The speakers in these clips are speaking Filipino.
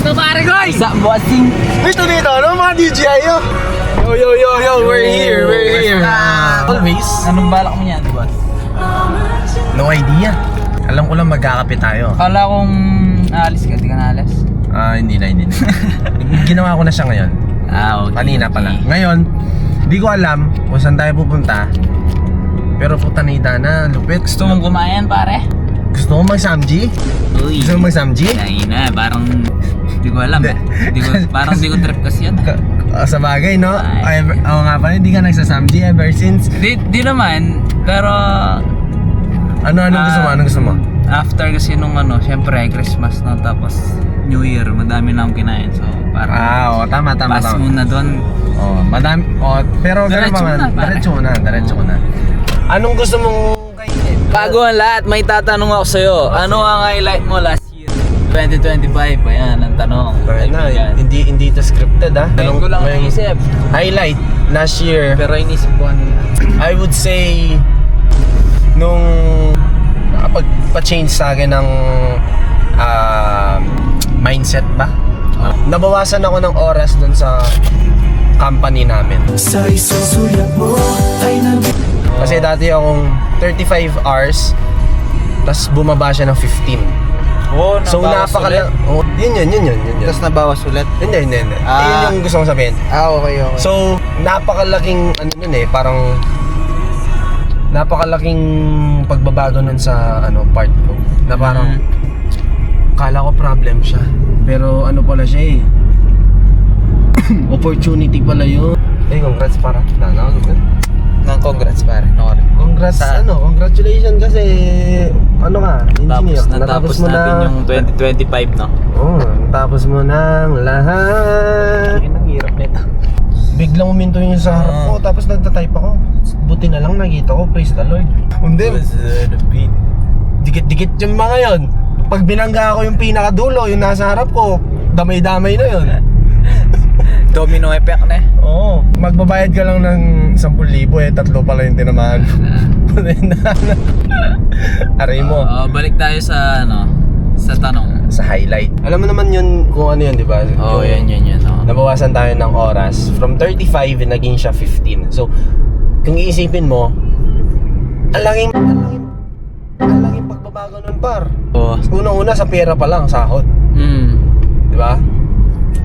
Ito pare guys! Sa bossing. Dito, ano mga DJI yun? Yo, we're here. Always. Anong balak mo niyan, boss? No idea. Alam ko lang magkakape tayo. Kala kong aalis ka, di ka naalis. Hindi na. Ginawa ko na siya ngayon. Okay. Kanina pala. Ngayon, di ko alam kung saan tayo pupunta. Pero puta na idana, lupit. Gusto mong kumain, pare? Gusto mo mag-samji? Uy. Gusto mo mag-samji? Kaina, parang di ko alam eh. Parang di ko trip kasi yan. Sa bagay, no? Ay. Oo nga pala, hindi ka nagsasamji ever since. Di naman, pero Anong gusto mo? after kasi nung syempre Christmas no, tapos New Year, madami na akong kinain. So parang Tama. pass muna doon. Madami. Pero ganun Diretso pa man. na, pare. Diretso ko na. Anong gusto mong kainin? Bago ang lahat, may tatanong ako sa'yo. Ano ang highlight mo last year? 2025, ayan ang tanong. Kaibigan. Hindi ito scripted, ha? Ngayon ko lang naisip. Highlight last year, Pero inisip ko ano. I would say nung nakapagpa-change sa akin ng mindset ba? Nabawasan ako ng oras dun sa company namin. Sa isang sulat mo ay Kasi dati akong 35 hours, tapos bumaba siya ng 15. So napakala... Yun. Tapos nabawas ulit. Hindi. Yun yung gusto kong sabihin. Okay. So, napakalaking parang napakalaking pagbabago nun sa part ko. Na parang kala ko problem siya. Pero ano pala siya eh. Opportunity pala yun. Congrats para. Congrats pare. Congrats congratulations kasi engineer. Natapos natin yung 2025 no? Natapos mo ng lahat. Ang hirap nito. Biglang uminto yung sa harap ko, tapos nagtatype ako. Buti na lang nakita ko, praise the Lord. Hindi. Dikit-dikit yung mga yun. Pag binangga ako yung pinakadulo, yung nasa harap ko, damay-damay na yun. Domino effect na eh. Oo. Magbabayad ka lang ng 10,000 tatlo pala yung tinamaan. Aray mo. Balik tayo sa sa tanong. Sa highlight. Alam mo naman yun kung ano yun, di ba? Yan. Nabawasan tayo ng oras. From 35, naging siya 15. So, kung iisipin mo, ang laging pagbabago nun, par. Unang-una sa pera pa lang, sahod. Di ba?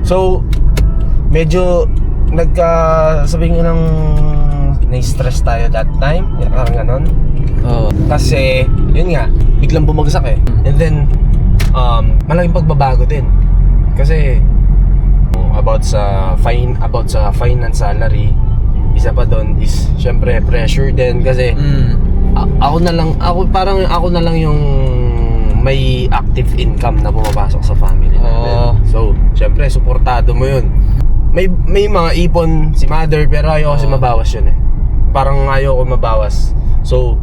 So, medyo sabihin ng na-stress tayo that time. Parang ganon. Kasi, yun nga, biglang bumagsak eh. And then, malaking pagbabago din. Kasi, about sa finance salary, isa pa doon is syempre pressure din kasi ako na lang yung may active income na pumapasok sa family namin. So, syempre suportado mo yun. May mga ipon si mother pero ayaw kasi mabawas yun eh. Parang ayaw ko mabawas. So,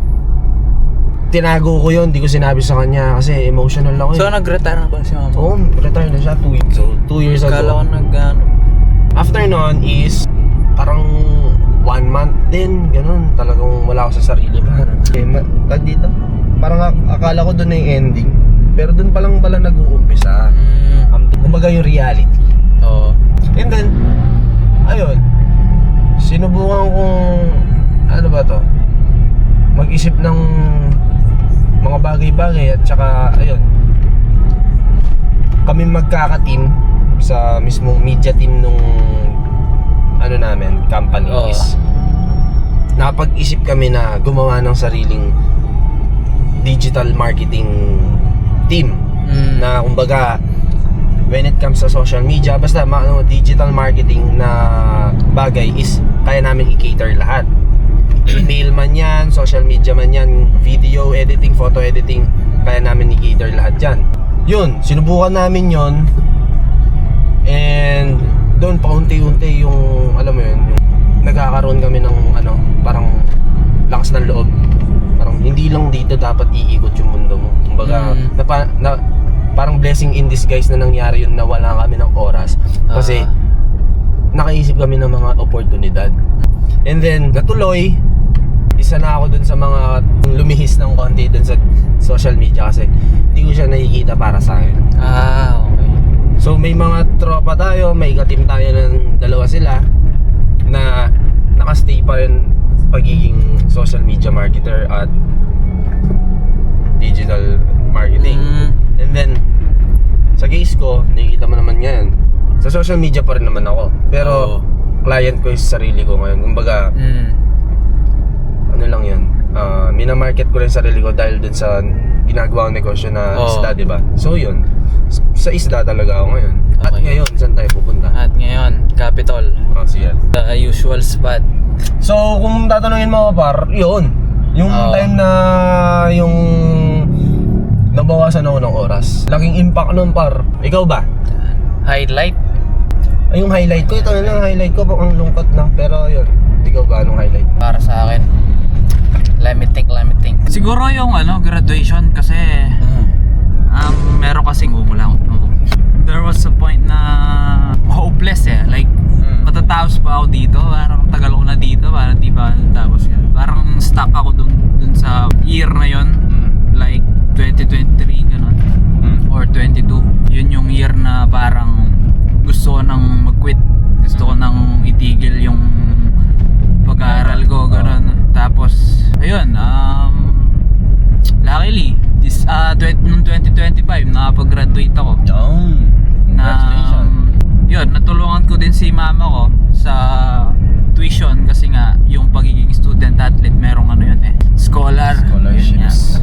tinago ko yun, di ko sinabi sa kanya kasi emotional ako. So nag-retire na ba si mama? Oo, retire na siya 2 years. So, 2 years ago. Kala ko After nun is parang 1 month din, ganun. Talagang wala ako sa sarili. Tag dito. Parang akala ko doon na yung ending. Pero doon pa lang pala nag-uumpisa. Kumbaga yung reality. And then, ayun. Sinubukan kong mag-isip ng mga bagay-bagay at saka ayun. Kami magkaka-team sa mismong media team nung namin, company is nakapag-isip kami na gumawa ng sariling digital marketing team na kumbaga when it comes sa social media, basta digital marketing na bagay is kaya namin i-cater lahat. Email man yan, social media man yan, video editing, photo editing, kaya namin i-cater lahat yan. Yun, sinubukan namin yun. And doon paunti-unti yung alam mo yun, yung nagkakaroon kami ng parang lakas ng loob. Parang hindi lang dito dapat iikot yung mundo mo. Kumbaga parang blessing in disguise na nangyari yun na wala kami ng oras kasi nakaisip kami ng mga oportunidad. And then natuloy, isa na ako dun sa mga lumihis ng konti dun sa social media kasi hindi ko siya nakikita para sa akin. Okay. So may mga tropa tayo, may ka-team tayo ng dalawa sila na nakastay pa rin pagiging social media marketer at digital marketing. And then sa case ko, nakikita mo naman ngayon, sa social media pa rin naman ako. Pero client ko yung sarili ko ngayon. Kumbaga, ano lang yun, minamarket ko rin sarili ko dahil dun sa ginagawa kong negosyo na isda, diba? So yun, sa isda talaga ako ngayon. At Okay. ngayon, saan tayo pupunta? At ngayon, Capitol. Sige. The usual spot. So kung tatanungin mo ako par, yun. Yung time na yung nabawasan ako ng oras. Laking impact nun par. Ikaw ba? Highlight. Ay, yung highlight ko, ito na lang highlight ko, ang lungkot na. Pero yun, ikaw ba anong highlight? Para sa akin. Let me think. Siguro yung graduation kasi meron kasing there was a point na hopeless like matatapos pa ako dito, parang tagal ko na dito, parang di ba natapos yan. Parang stuck ako dun sa year na yon, like 2023 ganun, or 22. Yun yung year na parang gusto ko nang mag-quit, gusto ko nang itigil yung pag-aaral ko, ganun. Tapos ayun, luckily noong 2025 nakapag-graduate ako. Yun, natulungan ko din si mama ko sa tuition kasi nga yung pagiging student athlete merong scholarships.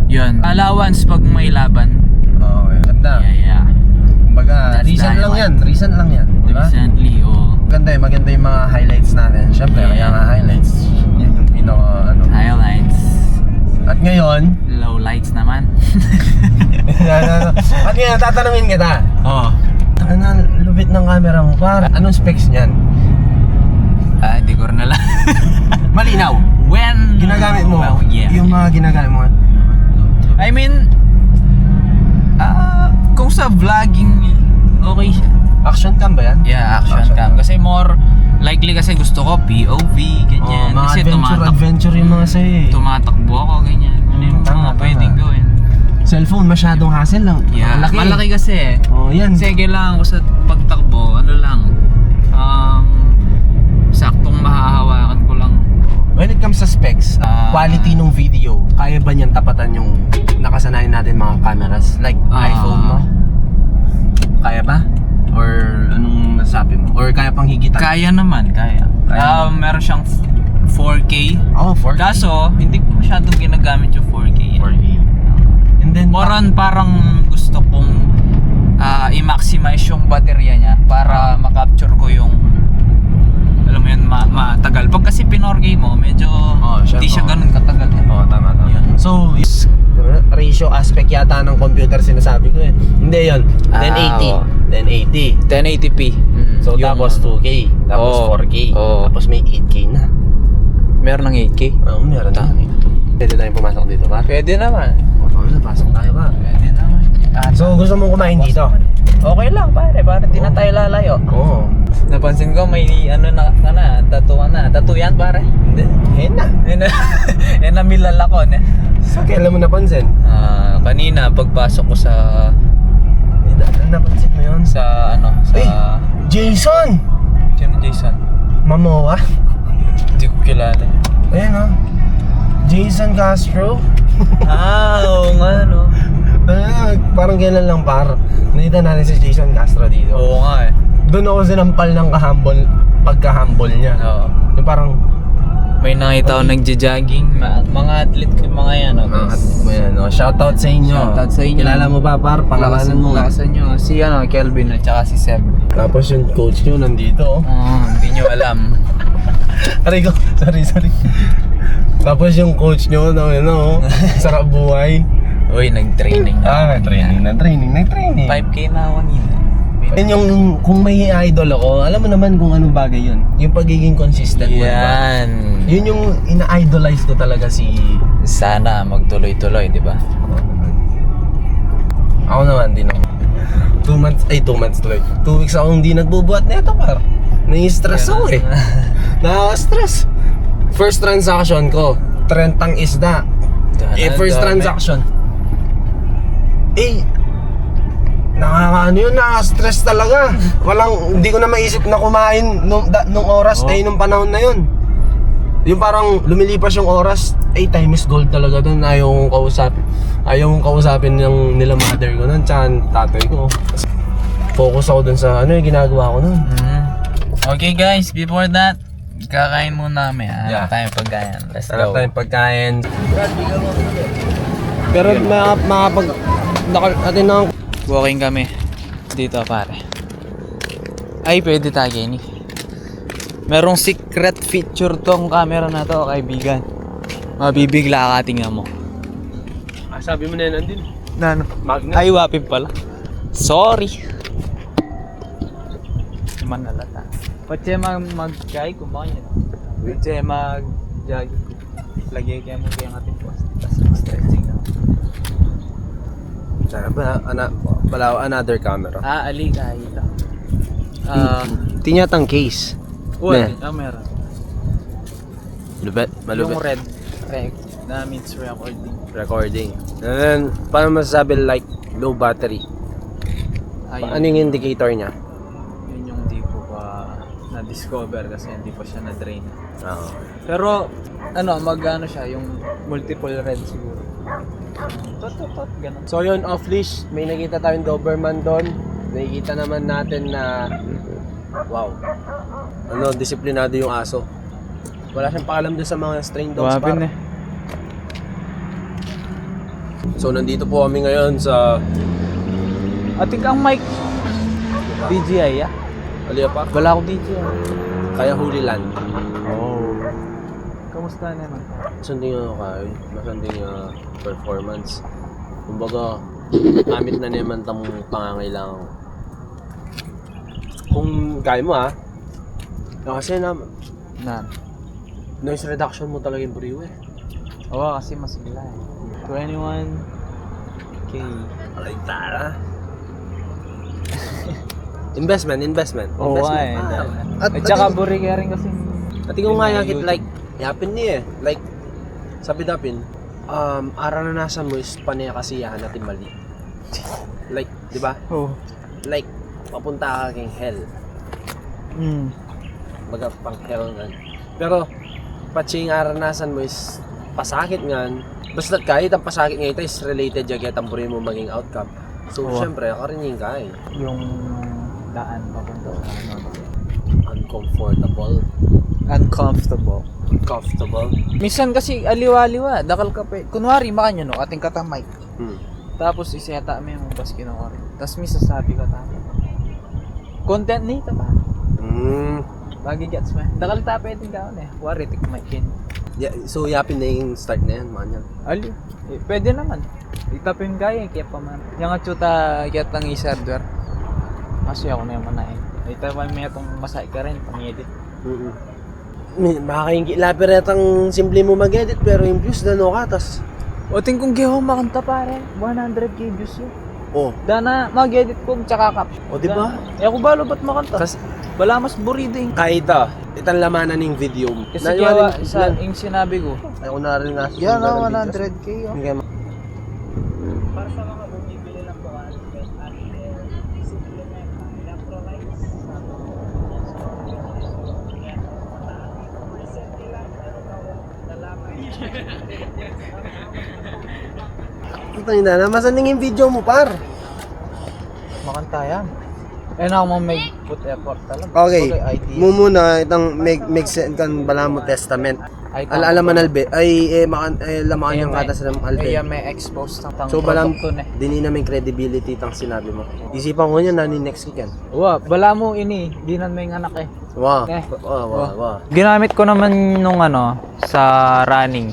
Yun, allowance pag may laban. Okay, ganda. Yeah. Kumbaga, That's reason dynamite. lang yan, di ba? Recently, Maganda yung mga highlights natin. Syempre, kaya nga highlights. Yan yung pinaka highlights. At ngayon, Lowlights naman. At ngayon, tatanungin kita. Ano, lupit ng camera mo par. Anong specs niyan? Hindi ko rin alam. Malinaw. When Ginagamit mo. Well, yeah. Yung mga ginagamit mo. I mean, kung sa vlogging, okay siya. Action cam ba yan? Yeah, action cam. Kasi more likely kasi gusto ko POV, ganyan. Mga Kasi adventure yung mga sa'yo eh. tumatakbo ako, ganyan. Ano yung Tama. pwedeng gawin. Cellphone, masyadong hassle lang. Yeah, malaki kasi. Yan. Kasi kailangan ko sa pagtakbo, saktong mahahawakan ko lang. When it comes sa specs, quality ng video, kaya ba niyan tapatan yung nakasanayan natin mga cameras? Like iPhone mo? Kaya ba? Or anong masasabi mo? Or kaya pang higitan? Kaya naman. Meron siyang 4K. 4K. Kaso, hindi ko masyadong ginagamit yung 4K. 4K. And then, Moran parang gusto kong i-maximize yung baterya niya para makapture ko yung alam mo yun, matagal. Pag kasi pinorgay mo, medyo hindi siya ganun katagal. Tama. So, ratio aspect yata ng computer sinasabi ko eh. Hindi yun. 1080. 1080p. So, tapos 2K. Tapos 4K. Tapos may 8K na. Meron ng 8K? Oo, meron na. Pwede tayong pumasok dito ba? Pwede naman. Pasok tayo ba? Pwede naman. So, gusto mong kumain dito? Okay lang pare, di na tayo lalayo. Oo. Napansin ko may tattoo na. Tattoo yan pare? Hindi. Yan na milalakon eh. So, kailan mo napansin? Kanina pagpasok ko sa Napansin mo yun? sa Jason! Sino Jason? Mamoa? Hindi ko kilala. Ayan Jason Castro? Oo nga no. Parang kailan lang par. Nakita natin si Jason Castro dito. Oo nga eh. Doon ako sinampal ng pagka-humble niya. Oo. Yung parang May nakita ko nagja-jogging, mga athlete ko mga yan. shoutout sa inyo. Shoutout sa inyo. Kilala mo ba par? Pangalanan mo. Lakasan nyo. Si Kelvin at saka si Seb. Tapos yung coach nyo nandito. Hindi nyo alam. Aray ko, sorry. Tapos yung coach nyo, sarap buhay. Uy, nag-training na. Nag-training. 5K na ako kanina. Yun yung, kung may idol ako, alam mo naman kung anong bagay yun. Yung pagiging consistent mo, diba? Yan. Yun yung ina-idolize ko talaga si... Sana magtuloy-tuloy, di ba? Ako naman, din ako. 2 months tuloy. 2 weeks akong hindi nagbubuhat nito par. Nai-stress ako eh. Nakaka-stress. First transaction ko, 30 isda. First transaction. Nakaka ano yun, stress talaga. Hindi ko na maisip na kumain nung oras, nung panahon na yun. Yung parang lumilipas yung oras, time is gold talaga dun. Ayaw kong kausapin yung nila mother ko nun, tsaka tatay ko. Focus ako dun sa yung ginagawa ko nun. Okay guys, before that, kakain muna kami. Yeah. Tayong pagkain. Let's Sarap go. tayong pagkain. Pero atin na Walking kami dito pare. Ay, pwede tayo ni. Merong secret feature tong camera na to, kaibigan. Mabibigla ka, tingnan mo. sabi mo na yan andin. Ano? Magnet. Ay, wapin pala. Sorry. Naman nalata. Pwede mag-jay kung baka nyo. Pwede mag-jay. Lagay kayo mo kayo ng ating post. Tapos stretching na. Sana ba, another camera. Ali ka ito. Tinyatang case. Meron. Malupit. Yung red. Na means Recording. And then, paano masasabi like low battery? Ano yung indicator niya? Yun yung hindi ko pa na-discover kasi hindi pa siya na-drain. Oo. Pero, mag-ano siya, yung multiple red siguro. Tot, ganun. So yun, off-leash, may nakita tayong Doberman doon. Nakikita naman natin na wow. Disiplinado yung aso. Wala siyang paalam doon sa mga strain dogs par. So nandito po kami ngayon sa Ating kang mic. DJI ya? Alia pa? Wala akong DJI. Kaya Holy Land. Kamusta naman? Masanding performance. Kumbaga, gamit na naman tamong pangangailangan ko. Kung kaya mo kasi noise reduction mo talaga yung brio Oo, kasi masigla 21K. Like that Investment. At saka buri ka rin kasi. At ikaw nga yakit yapin niya like sabi dapin aranasan mo is panaya kasiyahan natin mali. Like, di ba? Like, papunta ka kang hell. Baga pang hell nga. Pero, patsing aranasan mo is pasakit nga. Basta kahit ang pasakit nga ito is related yung tamburin mo maging outcome. So, syempre, akarinig ka Yung daan papunta. Uncomfortable. Minsan kasi aliwa-aliwa, dakal ka pa. Kunwari makanyo ating katamay. Tapos iseta mo yung bas kinukari. Tapos may sasabi ka tama. Content nito pa. Bagi gets mo. Dakal tapay din ka Wari tik mic kin. So yapin na yung start na yan, man yan. Ali. Pwede naman. Itapin kaya kaya pa man. Yang atsuta kaya tang isardware. Kasi ako na yung manain. Itapin mo itong masay ka rin pang-edit. Makakainggi lapiretang simple mo mag-edit pero yung views na katas. O ting kung giho makanta pare, 100k views yun. Dana mag-edit ko tsaka caption. Diba? Ako balo ba't makanta? Kasi Bala mas breathing. kahit itang lamanan ng video mo. Kasi kaya sa yung sinabi ko. Ako na rin nga. Yan 100k Para sa mga bumibili ng buwan, simple na yung electrolytes. Recently lang, meron akong nalaman. Ito na, masaning yung video mo par. Makanta yan. Ako mo may put effort talaga. Okay, mo muna itang make sense kan bala mo testament. Alaman albe ay lamaan yung kata sa albe. Ay may expose tang So balang produkto dini na may credibility tang sinabi mo. Isipan ko niya nani next weekend. Bala mo ini, dinan may anak Wow. Wow. Ginamit ko naman nung sa running.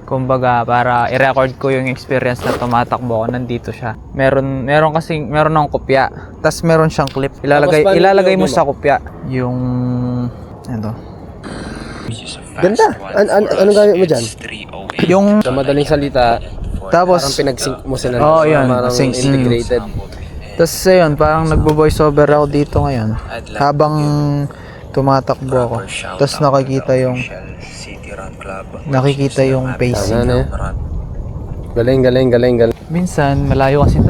Kumbaga para i-record ko yung experience na tumatakbo ako, nandito siya. Meron akong kopya. Tapos meron siyang clip. Ilalagay mo sa kopya yung Ganda. Ano gamit mo diyan? yung Sa madaling salita, tapos parang pinag-sync mo sila. yun, Parang sync. integrated. Tapos ayun, parang nagbo-voice over ako dito ngayon habang tumatakbo ako. Tapos nakikita yung pacing. Galing. Minsan malayo kasi ito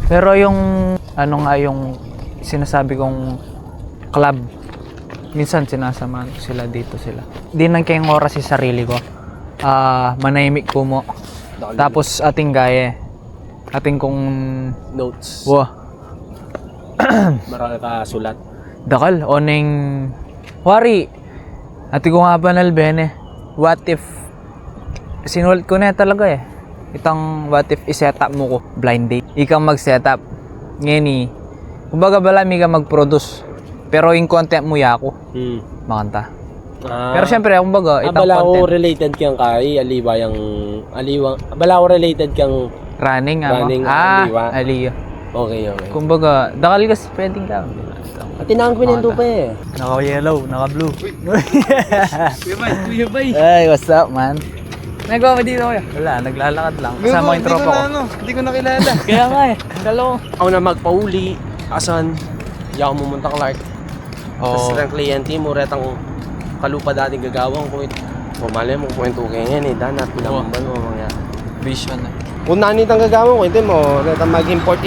Pero yung ano nga yung sinasabi kong club. Minsan sinasamahan ko sila dito sila. Di nang kayong oras sa sarili ko. Manahimik ko mo. Tapos ating gaya. Ating kong Notes. wah. Marami ka sulat. Dakal oning wari. Ati ko nga banal bene. What if sinulat ko na talaga eh. Itang what if i-setup mo ko blind date. Ikaw mag-setup. Ngeni. Kumbaga bala mi ka mag-produce. Pero yung content mo yako. Makanta. Pero syempre kumbaga itang bala ko content. related kang kay bala ko related kang Running Running, aliwa. aliyo. okay. Kumbaga dakal kasi pwedeng ka. At tinangan ko nito pa eh. Naka-yellow, naka-blue. Kuya Bay. Hey, what's up, man? Nagawa mo dito kuya? Wala, naglalakad lang. Kasama yung tropa ko. Hindi ko nakilala. Kaya nga eh, dalawa. Ako na magpauli. Asan? Di ako mumunta Clark. Tapos ang kliyente mo, retang kalupa dating gagawang ko. Malay mo, kwento kayo yan eh. Danat, pinamban mo mga. Vision na. Kung nanit ang gagawang ko, hindi mo, retang mag-import.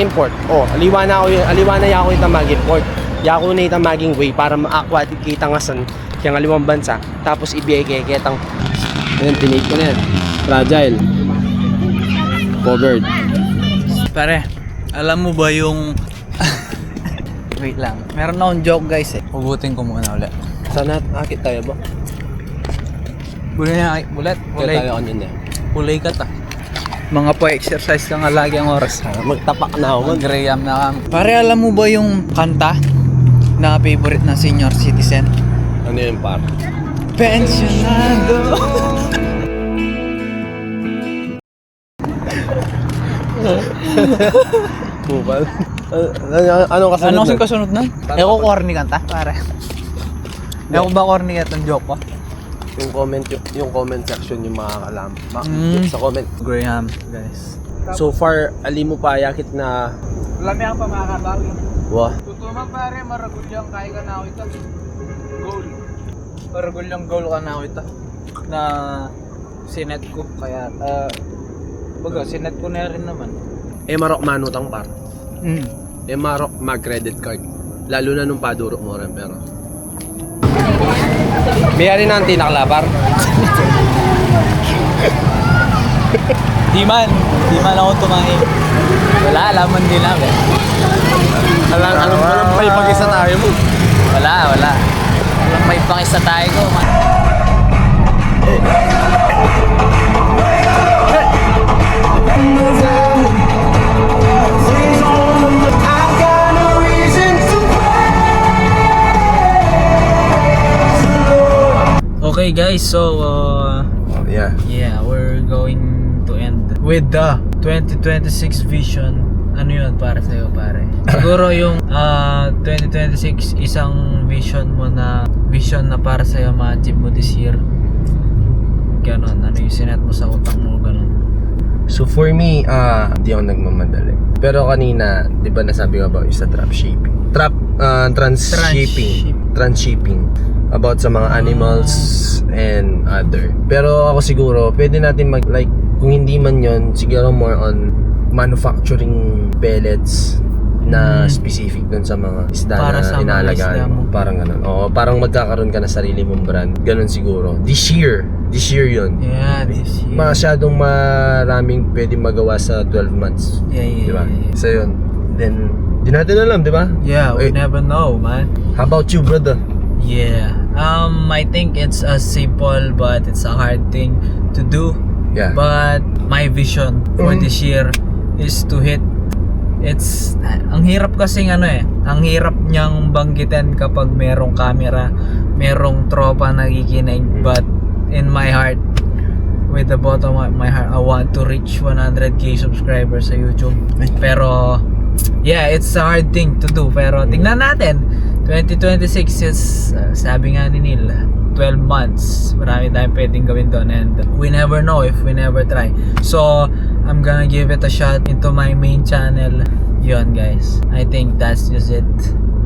Aliwa na ako itang mag-import. Yako na itang maging way para ma-aquatic kita nga san kaya nga 5 bansa. Tapos ibigay kay ketang. Ayan, tinake ko na yan. Fragile. Covered. Pare, alam mo ba yung... Wait lang. Meron akong joke guys eh. Hugutin ko muna ulit. Sana akit tayo ba? Bulat. Kaya tayo on yun eh. Kulay ka ta. Mga po exercise ka nga lagi ang oras. Magtapak na ako. Mag-graham na kami. Pare, alam mo ba yung kanta na favorite ng senior citizen? Ano yun par? Pensionado. Bubal? Ano kasunod Ano nun? kasing kasunod nun? Eko corny kanta, pare. Eko ba corny ka itong joke ko? Yung comment section yung makakalam. Sa comment. Graham, guys. So far, ali mo pa yakit na Lami ang pamakabawi. wah. Tutumag pare, maragulyang kaya ka na ako ito. Goal. Paragulyang goal ka na ako ito. Na sinet ko. Kaya, baga, sinet ko na rin naman. Marok manutang par. Mm. Marok mag-credit card. Lalo na nung padurok mo rin pero. Mayari na ang tinaklapar. Di man ako tumahin. Wala, alaman din lang eh. Alam mo lang may pag-isa tayo mo. Wala. Walang may pangisa tayo ko, man. Okay guys, so yeah, we're going to end with the 2026 vision. Ano yun para sa'yo pare? Siguro yung 2026 isang vision na para sa'yo ma-achieve mo this year. Ganon, ano yung sinet mo sa utak mo, ganon. So for me, di ako nagmamadali. Pero kanina, di ba nasabi ko about sa dropshipping? Transshipping. About sa mga animals and other. Pero ako siguro, pwede natin kung hindi man yon, siguro more on manufacturing pellets na specific dun sa mga isda Para na sa mga inaalagaan isda mo. mo. Parang ganun. Oo, parang magkakaroon ka na sarili mong brand. Ganun siguro. This year yun. Yeah, this year. Masyadong maraming pwede magawa sa 12 months. Yeah. Diba? So yun. Then, di natin alam, diba? Yeah, we Eh, never know, man. How about you, brother? Yeah. I think it's a simple but it's a hard thing to do. Yeah. But my vision for this year is to hit. It's ang hirap kasing ang hirap niyang banggitin kapag merong camera, merong tropa nakikinig, but in my heart, with the bottom of my heart, I want to reach 100k subscribers sa YouTube. Pero yeah, it's a hard thing to do, pero tingnan natin. 2026 is sabi nga ni Neil, 12 months. Marami tayong pwedeng gawin doon and we never know if we never try. So, I'm gonna give it a shot into my main channel. Yun guys, I think that's just it.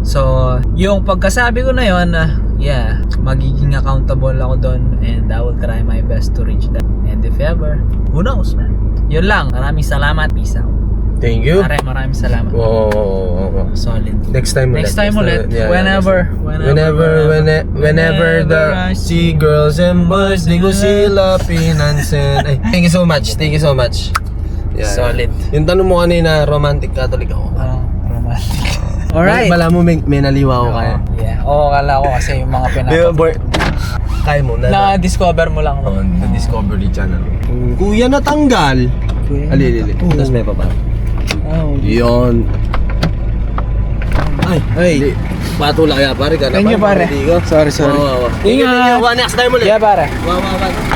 So, yung pagkasabi ko na yun, yeah, magiging accountable ako doon and I will try my best to reach that. And if ever, who knows man. Yun lang, maraming salamat, peace out. Thank you. Pare, maraming salamat. Oo. Solid. Next time ulit. Next time ulit. Yeah, Whenever I see girls and boys, di ko sila pinansin. Ay, thank you so much. Yeah. Solid. Yung tanong mo kanina, romantic Catholic ako. Romantic. Alright. Bala mo may naliwa ako kaya. Yeah. Oo, kala ko kasi yung mga Kaya mo na. na-discover mo lang. Oh, na-discovery channel. Kuya natanggal. Alili. Tapos may papa. Oh. Yun. Ay. Patula kaya pare ka na. Thank you, pare. Sorry. Wow. Ingat. Next time ulit. Yeah, pare. Wow.